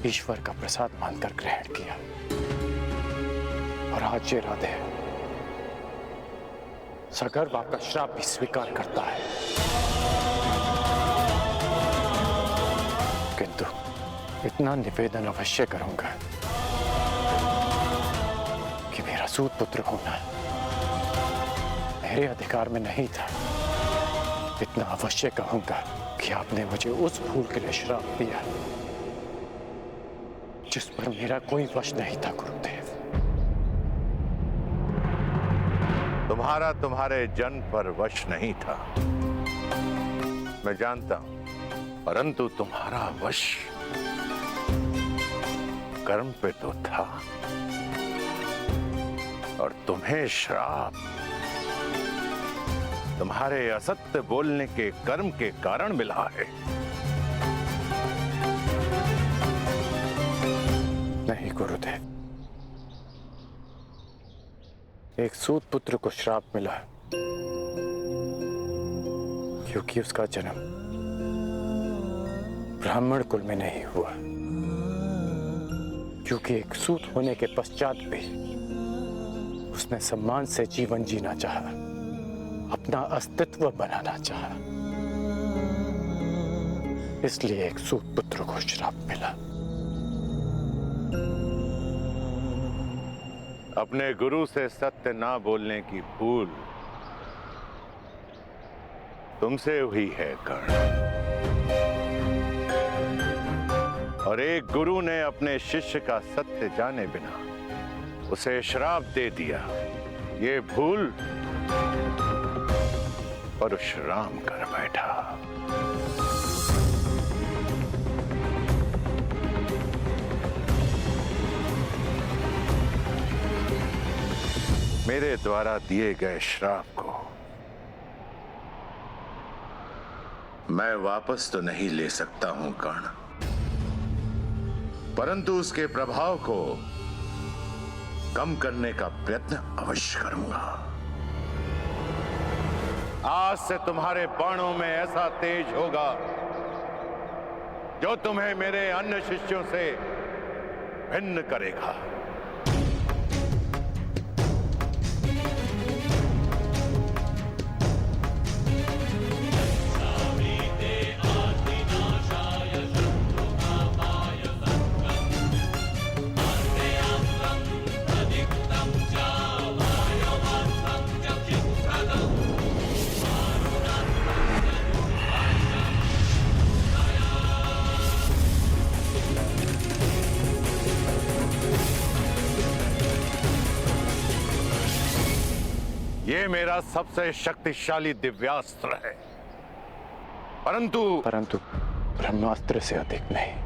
ईश्वर का प्रसाद मानकर ग्रहण किया और आज ये राधे सगर्व आपका श्राप भी स्वीकार करता है। किंतु इतना निवेदन अवश्य करूंगा कि मेरा सूत पुत्र होना मेरे अधिकार में नहीं था। इतना अवश्य कहूंगा कि आपने मुझे उस भूल के लिए श्राप दिया जिस पर मेरा कोई वश नहीं था गुरुदेव। तुम्हारा तुम्हारे जन्म पर वश नहीं था, मैं जानता हूं, परंतु तुम्हारा वश कर्म पे तो था और तुम्हें श्राप तुम्हारे असत्य बोलने के कर्म के कारण मिला है। नहीं गुरुदेव, एक सूत पुत्र को श्राप मिला क्योंकि उसका जन्म ब्राह्मण कुल में नहीं हुआ, क्योंकि एक सूत होने के पश्चात भी उसने सम्मान से जीवन जीना चाहा, अपना अस्तित्व बनाना चाहा, इसलिए एक सूत पुत्र को श्राप मिला। अपने गुरु से सत्य ना बोलने की भूल तुमसे हुई है कर्ण, और एक गुरु ने अपने शिष्य का सत्य जाने बिना उसे श्राप दे दिया। ये भूल परशुराम कर बैठा। मेरे द्वारा दिए गए श्राप को मैं वापस तो नहीं ले सकता हूं कर्ण, परंतु उसके प्रभाव को कम करने का प्रयत्न अवश्य करूंगा। आज से तुम्हारे बाणों में ऐसा तेज होगा जो तुम्हें मेरे अन्य शिष्यों से भिन्न करेगा। ये मेरा सबसे शक्तिशाली दिव्यास्त्र है, परंतु ब्रह्मास्त्र से अधिक नहीं।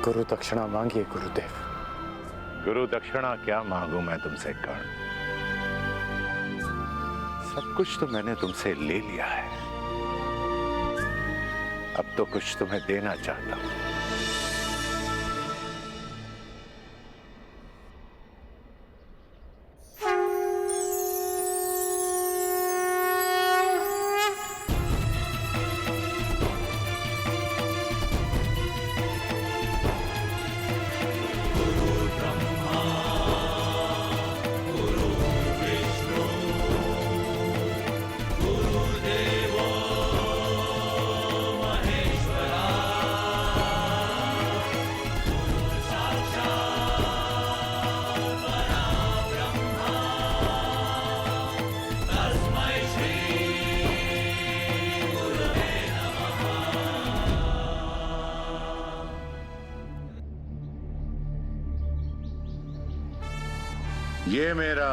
गुरु दक्षिणा मांगिए गुरुदेव। गुरु दक्षिणा क्या मांगू मैं तुमसे कर्ण? सब कुछ तो मैंने तुमसे ले लिया है, अब तो कुछ तुम्हें देना चाहता हूं। ये मेरा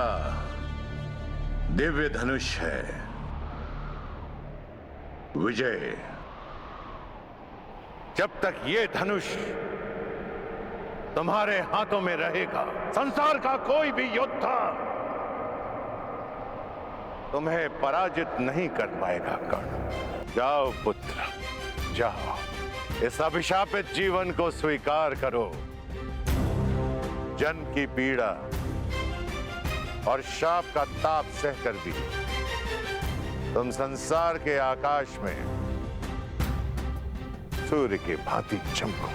दिव्य धनुष है विजय। जब तक ये धनुष तुम्हारे हाथों में रहेगा, संसार का कोई भी योद्धा तुम्हें पराजित नहीं कर पाएगा। कर्ण, जाओ पुत्र, जाओ, इस अभिशापित जीवन को स्वीकार करो। जन्म की पीड़ा और शाप का ताप सहकर भी तुम संसार के आकाश में सूर्य की भांति चमको।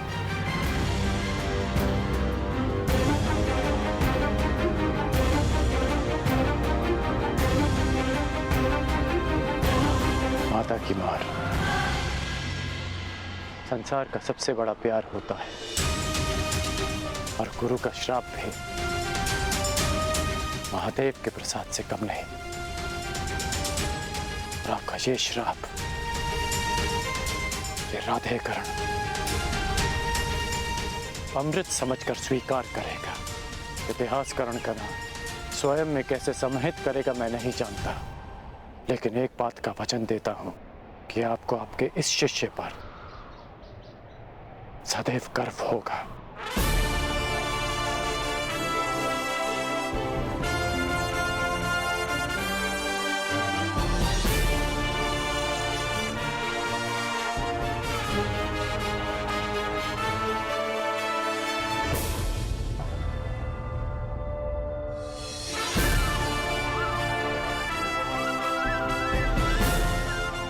माता की मार संसार का सबसे बड़ा प्यार होता है, और गुरु का श्राप भी महादेव के प्रसाद से कम नहीं। और आपका ये श्राप, ये राधेकरण अमृत समझकर स्वीकार करेगा। इतिहासकरण का नाम स्वयं में कैसे समाहित करेगा मैं नहीं जानता, लेकिन एक बात का वचन देता हूं कि आपको आपके इस शिष्य पर सदैव गर्व होगा।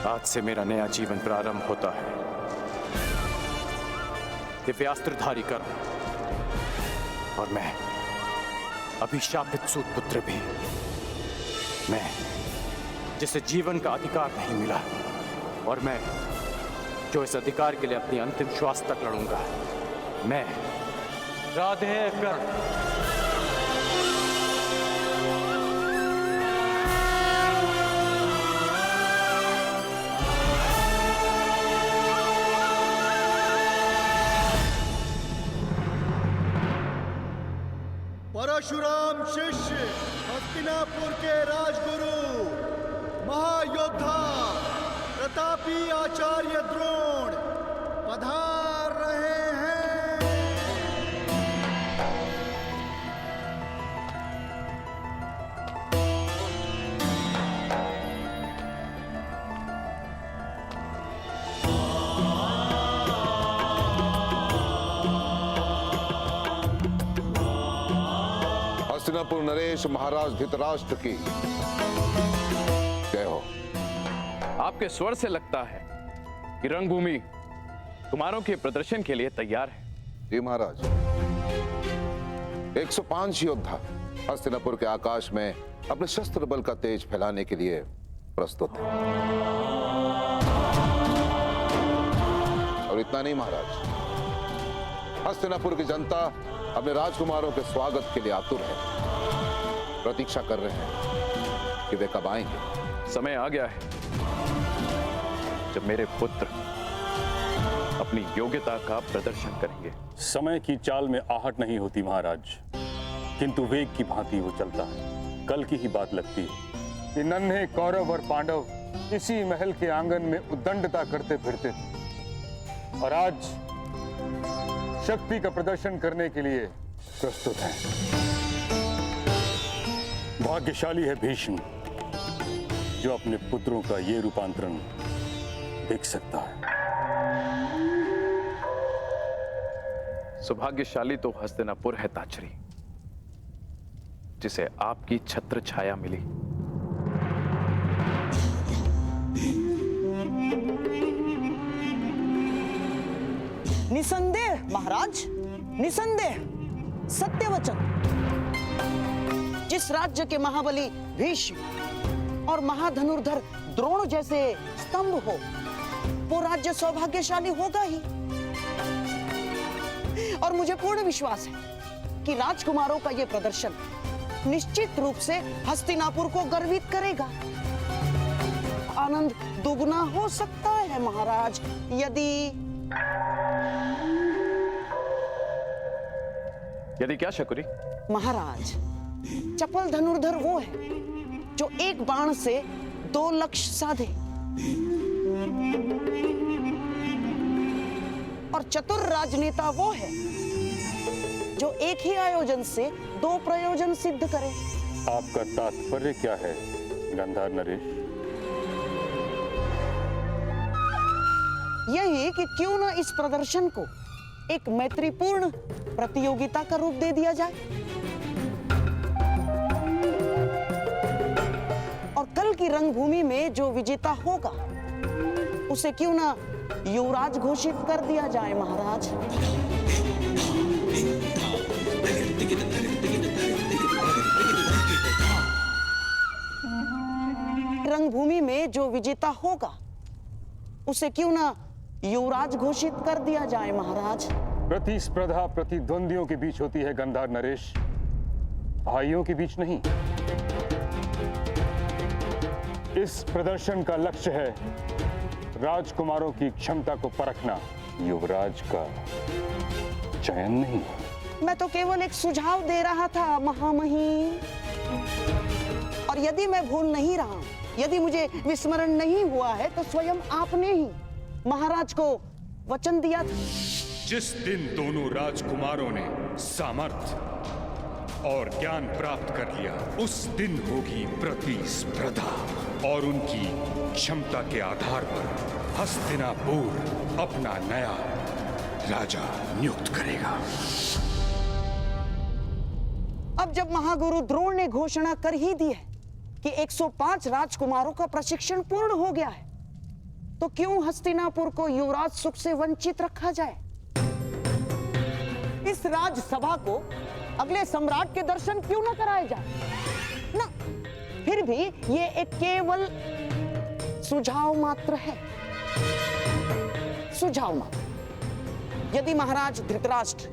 आज से मेरा नया जीवन प्रारंभ होता है। दिव्यास्त्रधारी कर्ण, और मैं अभिशापित सूत पुत्र भी, मैं जिसे जीवन का अधिकार नहीं मिला, और मैं जो इस अधिकार के लिए अपनी अंतिम श्वास तक लड़ूंगा, मैं राधेकर्ण। परशुराम शिष्य, हस्तिनापुर के राजगुरु, महायोद्धा प्रतापी आचार्य द्रोण पधार रहे हैं। हस्तिनापुर नरेश महाराज धृतराष्ट्र की जय हो। आपके स्वर से लगता है कि रंगभूमि कुमारों के प्रदर्शन के लिए तैयार है। जी महाराज, 105 योद्धा हस्तिनापुर के आकाश में अपने शस्त्र बल का तेज फैलाने के लिए प्रस्तुत है। और इतना नहीं महाराज, हस्तिनापुर की जनता अपने राजकुमारों के स्वागत के लिए आतुर है, प्रतीक्षा कर रहे हैं कि वे कब आएंगे। समय आ गया है जब मेरे पुत्र अपनी योग्यता का प्रदर्शन करेंगे। समय की चाल में आहट नहीं होती महाराज, किंतु वेग की भांति वो चलता है। कल की ही बात लगती है कि नन्हे कौरव और पांडव इसी महल के आंगन में उद्दंडता करते फिरते थे, और आज शक्ति का प्रदर्शन करने के लिए प्रस्तुत हैं। भाग्यशाली है भीष्म जो अपने पुत्रों का ये रूपांतरण देख सकता है। सौभाग्यशाली तो हस्तिनापुर है ताचरी, जिसे आपकी छत्र छाया मिली। निसंदेह महाराज, निसंदेह, सत्य वचन। जिस राज्य के महाबली भीष्म और महाधनुर्धर द्रोण जैसे स्तंभ हो, वो राज्य सौभाग्यशाली होगा ही। और मुझे पूर्ण विश्वास है कि राजकुमारों का ये प्रदर्शन निश्चित रूप से हस्तिनापुर को गर्वित करेगा। आनंद दुगना हो सकता है महाराज यदि क्या शकुरी? महाराज, चपल धनुर्धर वो है जो एक बाण से 2 लक्ष्य साधे, और चतुर राजनेता वो है जो एक ही आयोजन से 2 प्रयोजन सिद्ध करे। आपका तात्पर्य क्या है गंधार नरेश? यही कि क्यों ना इस प्रदर्शन को एक मैत्रीपूर्ण प्रतियोगिता का रूप दे दिया जाए, और कल की रंगभूमि में जो विजेता होगा उसे क्यों ना युवराज घोषित कर दिया जाए महाराज। रंगभूमि में जो विजेता होगा उसे क्यों ना युवराज घोषित कर दिया जाए महाराज। प्रतिस्पर्धा प्रतिद्वंदियों के बीच होती है गंधार नरेश, भाइयों के बीच नहीं। इस प्रदर्शन का लक्ष्य है राजकुमारों की क्षमता को परखना, युवराज का चयन नहीं। मैं तो केवल एक सुझाव दे रहा था महामहिम, और यदि मैं भूल नहीं रहा, यदि मुझे विस्मरण नहीं हुआ है, तो स्वयं आपने ही महाराज को वचन दिया था। जिस दिन दोनों राजकुमारों ने सामर्थ्य और ज्ञान प्राप्त कर लिया, उस दिन होगी प्रतिस्पर्धा, और उनकी क्षमता के आधार पर हस्तिनापुर अपना नया राजा नियुक्त करेगा। अब जब महागुरु द्रोण ने घोषणा कर ही दी है कि 105 राजकुमारों का प्रशिक्षण पूर्ण हो गया है, तो क्यों हस्तिनापुर को युवराज सुख से वंचित रखा जाए? इस राजसभा को अगले सम्राट के दर्शन क्यों न कराए जाए? ना, फिर भी ये एक केवल सुझाव मात्र है, सुझाव मात्र। यदि महाराज धृतराष्ट्र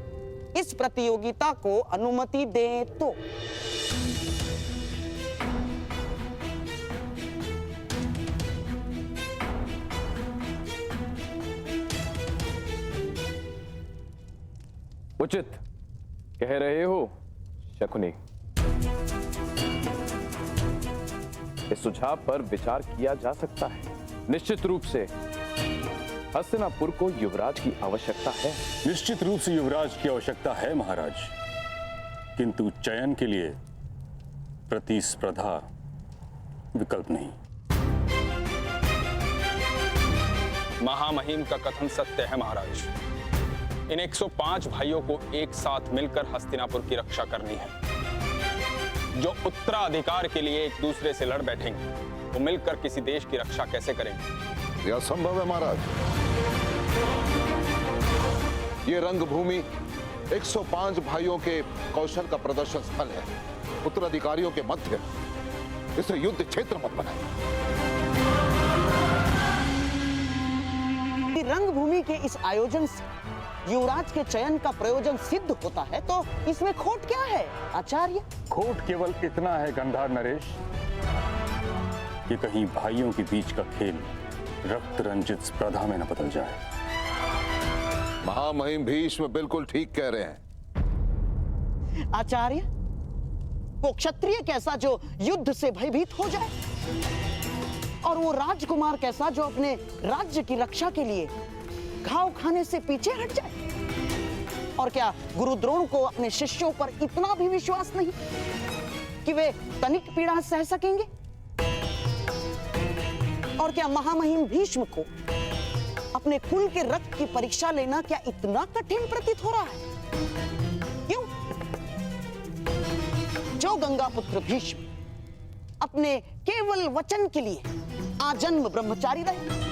इस प्रतियोगिता को अनुमति दे तो। उचित कह रहे हो शकुनी। इस सुझाव पर विचार किया जा सकता है। निश्चित रूप से हस्तिनापुर को युवराज की आवश्यकता है। निश्चित रूप से युवराज की आवश्यकता है महाराज, किंतु चयन के लिए प्रतिस्पर्धा विकल्प नहीं। महामहिम का कथन सत्य है महाराज। इन 105 भाइयों को एक साथ मिलकर हस्तिनापुर की रक्षा करनी है। जो उत्तराधिकार के लिए एक दूसरे से लड़ बैठेंगे, वो मिलकर किसी देश की रक्षा कैसे करेंगे? यह संभव है महाराज। ये रंगभूमि 105 भाइयों के कौशल का प्रदर्शन स्थल है, उत्तराधिकारियों के मध्य। इसे युद्ध क्षेत्र मत बनाए। रंगभूमि के इस आयोजन से युवराज के चयन का प्रयोजन सिद्ध होता है, तो इसमें खोट क्या है आचार्य? खोट केवल इतना है गंधार नरेश कि कहीं भाइयों के बीच का खेल रक्त रंजित स्पर्धा में न बदल जाए। महामहिम भीष्म बिल्कुल ठीक कह रहे हैं। आचार्य, वो क्षत्रिय कैसा जो युद्ध से भयभीत हो जाए, और वो राजकुमार कैसा जो अपने राज्य की रक्षा के लिए घाव खाने से पीछे हट जाए? और क्या गुरु द्रोण को अपने शिष्यों पर इतना भी विश्वास नहीं कि वे तनिक पीड़ा सह सकेंगे? और क्या महामहिम भीष्म को अपने कुल के रक्त की परीक्षा लेना क्या इतना कठिन प्रतीत हो रहा है? क्यों? जो गंगा पुत्र भीष्म अपने केवल वचन के लिए आजन्म ब्रह्मचारी रहे,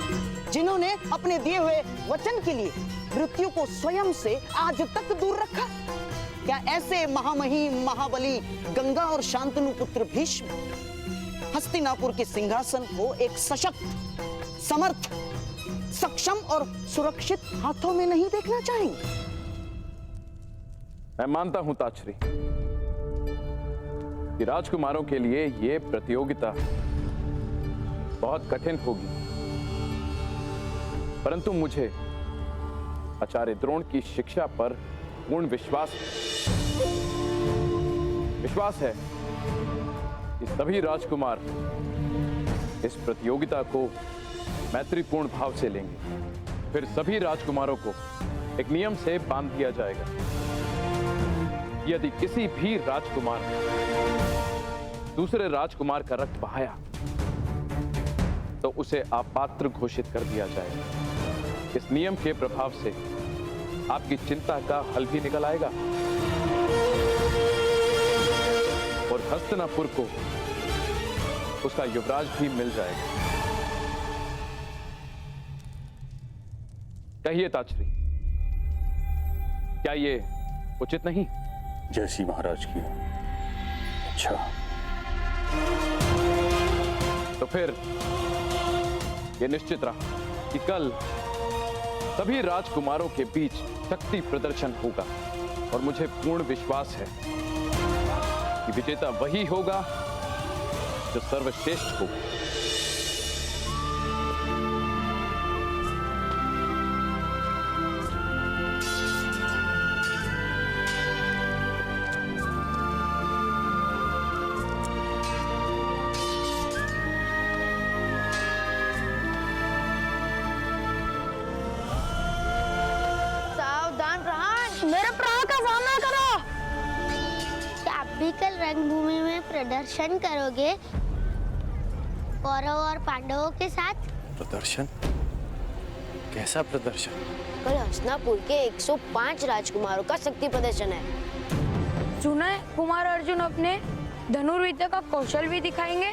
जिन्होंने अपने दिए हुए वचन के लिए मृत्यु को स्वयं से आज तक दूर रखा, क्या ऐसे महामहिम महाबली गंगा और शांतनु पुत्र भीष्म हस्तिनापुर के सिंहासन को एक सशक्त, समर्थ, सक्षम और सुरक्षित हाथों में नहीं देखना चाहेंगे? मैं मानता हूं ताछरी कि राजकुमारों के लिए यह प्रतियोगिता बहुत कठिन होगी, परंतु मुझे आचार्य द्रोण की शिक्षा पर पूर्ण विश्वास है। विश्वास है कि सभी राजकुमार इस प्रतियोगिता को मैत्रीपूर्ण भाव से लेंगे। फिर सभी राजकुमारों को एक नियम से बांध दिया जाएगा। यदि किसी भी राजकुमार ने दूसरे राजकुमार का रक्त बहाया तो उसे अपात्र घोषित कर दिया जाएगा। इस नियम के प्रभाव से आपकी चिंता का हल भी निकल आएगा और हस्तिनापुर को उसका युवराज भी मिल जाएगा। कहिए ताचरी, क्या ये उचित नहीं? जैसी महाराज की इच्छा। तो फिर यह निश्चित रहा कि कल सभी राजकुमारों के बीच शक्ति प्रदर्शन होगा और मुझे पूर्ण विश्वास है कि विजेता वही होगा जो सर्वश्रेष्ठ होगा। कल रंगभूमि में प्रदर्शन करोगे कौरव और पांडवों के साथ? प्रदर्शन? कैसा प्रदर्शन? कल हस्तिनापुर के 105 राजकुमारों का शक्ति प्रदर्शन है। सुना है कुमार अर्जुन अपने धनुर्विद्या का कौशल भी दिखाएंगे।